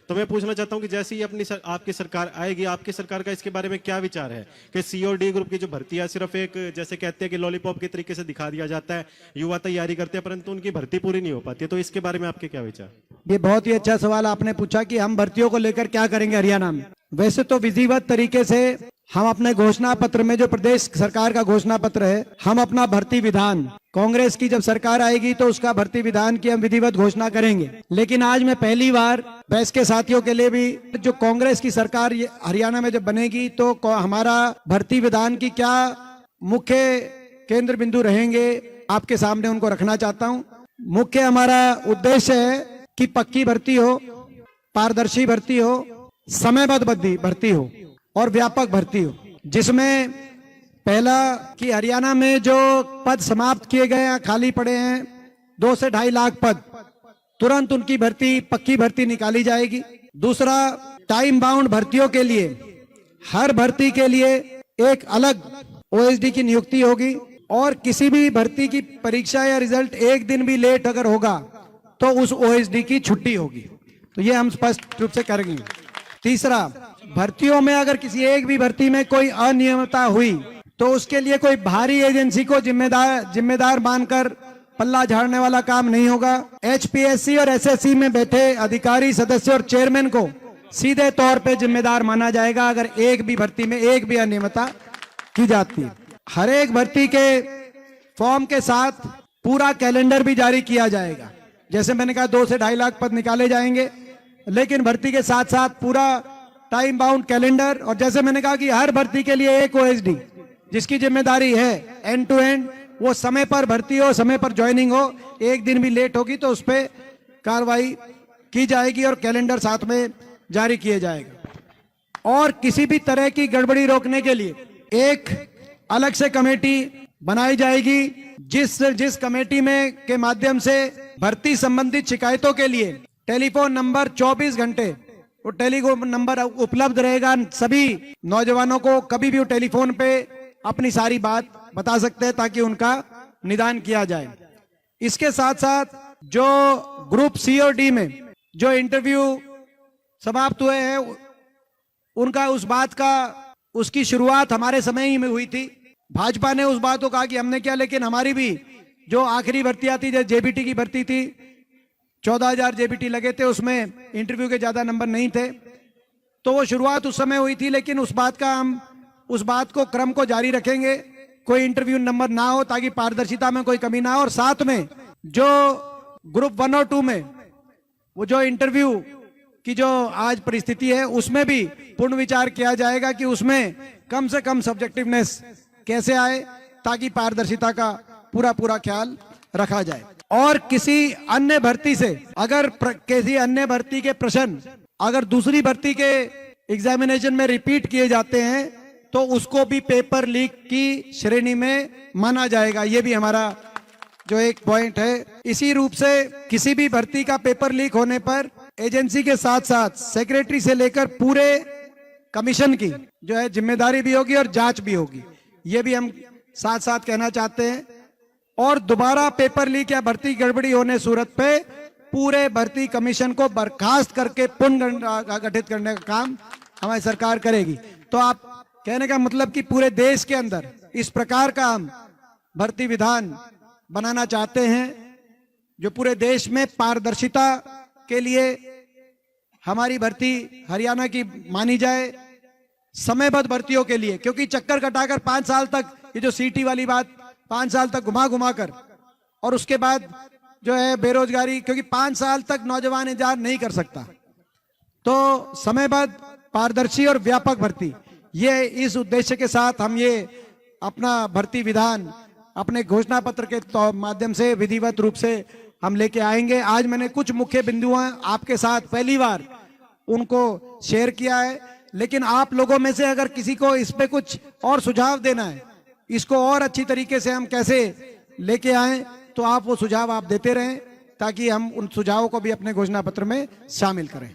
तो मैं पूछना चाहता हूं कि जैसे ही आपकी सरकार आएगी, आपकी सरकार का इसके बारे में क्या विचार है कि सी और डी ग्रुप की जो भर्ती है सिर्फ एक जैसे कहते हैं कि लॉलीपॉप के तरीके से दिखा दिया जाता है, युवा तैयारी करते हैं परंतु उनकी भर्ती पूरी नहीं हो पाती है, तो इसके बारे में आपके क्या विचार? ये बहुत ही अच्छा सवाल आपने पूछा कि हम भर्तियों को लेकर क्या करेंगे हरियाणा में। वैसे तो विधिवत तरीके से हम अपने घोषणा पत्र में, जो प्रदेश सरकार का घोषणा पत्र है, हम अपना भर्ती विधान, कांग्रेस की जब सरकार आएगी तो उसका भर्ती विधान की हम विधिवत घोषणा करेंगे। लेकिन आज मैं पहली बार प्रेस के साथियों के लिए भी, जो कांग्रेस की सरकार हरियाणा में जब बनेगी तो हमारा भर्ती विधान की क्या मुख्य केंद्र बिंदु रहेंगे, आपके सामने उनको रखना चाहता हूँ। मुख्य हमारा उद्देश्य है कि पक्की भर्ती हो, पारदर्शी भर्ती हो, समयबद्ध भर्ती हो और व्यापक भर्ती हो, जिसमें पहला कि हरियाणा में जो पद समाप्त किए गए हैं, खाली पड़े हैं 2 से 2.5 लाख पद, तुरंत उनकी भर्ती, पक्की भर्ती निकाली जाएगी। दूसरा, टाइम बाउंड भर्तियों के लिए हर भर्ती के लिए एक अलग ओएसडी की नियुक्ति होगी और किसी भी भर्ती की परीक्षा या रिजल्ट एक दिन भी लेट अगर होगा तो उस ओएसडी की छुट्टी होगी। तो ये हम स्पष्ट रूप से करेंगे। तीसरा, भर्तियों में अगर किसी एक भी भर्ती में कोई अनियमितता हुई तो उसके लिए कोई बाहरी एजेंसी को जिम्मेदार मानकर पल्ला झाड़ने वाला काम नहीं होगा। एचपीएससी और एसएससी में बैठे अधिकारी, सदस्य और चेयरमैन को सीधे तौर पे जिम्मेदार माना जाएगा अगर एक भी भर्ती में एक भी अनियमितता की जाती है। हर एक भर्ती के फॉर्म के साथ पूरा कैलेंडर भी जारी किया जाएगा। जैसे मैंने कहा 2 से 2.5 लाख पद निकाले जाएंगे, लेकिन भर्ती के साथ साथ पूरा टाइम बाउंड कैलेंडर, और जैसे मैंने कहा कि हर भर्ती के लिए एक ओएसडी जिसकी जिम्मेदारी है एंड टू एंड, वो समय पर भर्ती हो, समय पर ज्वाइनिंग हो, एक दिन भी लेट होगी तो उस पर कार्रवाई की जाएगी और कैलेंडर साथ में जारी किए जाएगा। और किसी भी तरह की गड़बड़ी रोकने के लिए एक अलग से कमेटी बनाई जाएगी, जिस कमेटी में के माध्यम से भर्ती संबंधित शिकायतों के लिए टेलीफोन नंबर 24 घंटे वो टेलीफोन नंबर उपलब्ध रहेगा। सभी नौजवानों को कभी भी वो टेलीफोन पे अपनी सारी बात बता सकते हैं ताकि उनका निदान किया जाए। इसके साथ साथ जो ग्रुप सी और डी में जो इंटरव्यू समाप्त हुए हैं उनका उसकी शुरुआत हमारे समय ही में हुई थी। भाजपा ने उस बात को कहा कि हमने क्या, लेकिन हमारी भी जो आखिरी भर्तियां थी, जैसे जेबीटी की भर्ती थी, 14,000 जेबीटी लगे थे, उसमें इंटरव्यू के ज्यादा नंबर नहीं थे, तो वो शुरुआत उस समय हुई थी। लेकिन हम उस बात को, क्रम को जारी रखेंगे, कोई इंटरव्यू नंबर ना हो ताकि पारदर्शिता में कोई कमी ना हो। और साथ में जो ग्रुप 1 और 2 में वो जो इंटरव्यू की जो आज परिस्थिति है उसमें भी पूर्ण विचार किया जाएगा कि उसमें कम से कम सब्जेक्टिवनेस कैसे आए ताकि पारदर्शिता का पूरा ख्याल रखा जाए। और किसी अन्य भर्ती से किसी अन्य भर्ती के प्रश्न अगर दूसरी भर्ती के एग्जामिनेशन में रिपीट किए जाते हैं तो उसको भी पेपर लीक की श्रेणी में माना जाएगा। ये भी हमारा जो एक पॉइंट है। इसी रूप से किसी भी भर्ती का पेपर लीक होने पर एजेंसी के साथ साथ सेक्रेटरी से लेकर पूरे कमीशन की जो है जिम्मेदारी भी होगी और जांच भी होगी, ये भी हम साथ साथ कहना चाहते हैं। और दोबारा पेपर लीक या भर्ती गड़बड़ी होने सूरत पे पूरे भर्ती कमीशन को बर्खास्त करके पुनर्गठित करने का काम हमारी सरकार करेगी। तो आप कहने का मतलब कि पूरे देश के अंदर इस प्रकार का हम भर्ती विधान बनाना चाहते हैं जो पूरे देश में पारदर्शिता के लिए हमारी भर्ती हरियाणा की मानी जाए, समयबद्ध भर्तियों के लिए, क्योंकि चक्कर कटाकर 5 साल तक ये जो सीटी वाली बात 5 साल तक घुमा कर और उसके बाद जो है बेरोजगारी, क्योंकि 5 साल तक नौजवान इंतजार नहीं कर सकता। तो समयबद्ध, पारदर्शी और व्यापक भर्ती, ये इस उद्देश्य के साथ हम ये अपना भर्ती विधान अपने घोषणा पत्र के माध्यम से विधिवत रूप से हम लेके आएंगे। आज मैंने कुछ मुख्य बिंदु आपके साथ पहली बार उनको शेयर किया है, लेकिन आप लोगों में से अगर किसी को इस पे कुछ और सुझाव देना है, इसको और अच्छी तरीके से हम कैसे लेके आएं, तो आप वो सुझाव आप देते रहें ताकि हम उन सुझावों को भी अपने घोषणा पत्र में शामिल करें।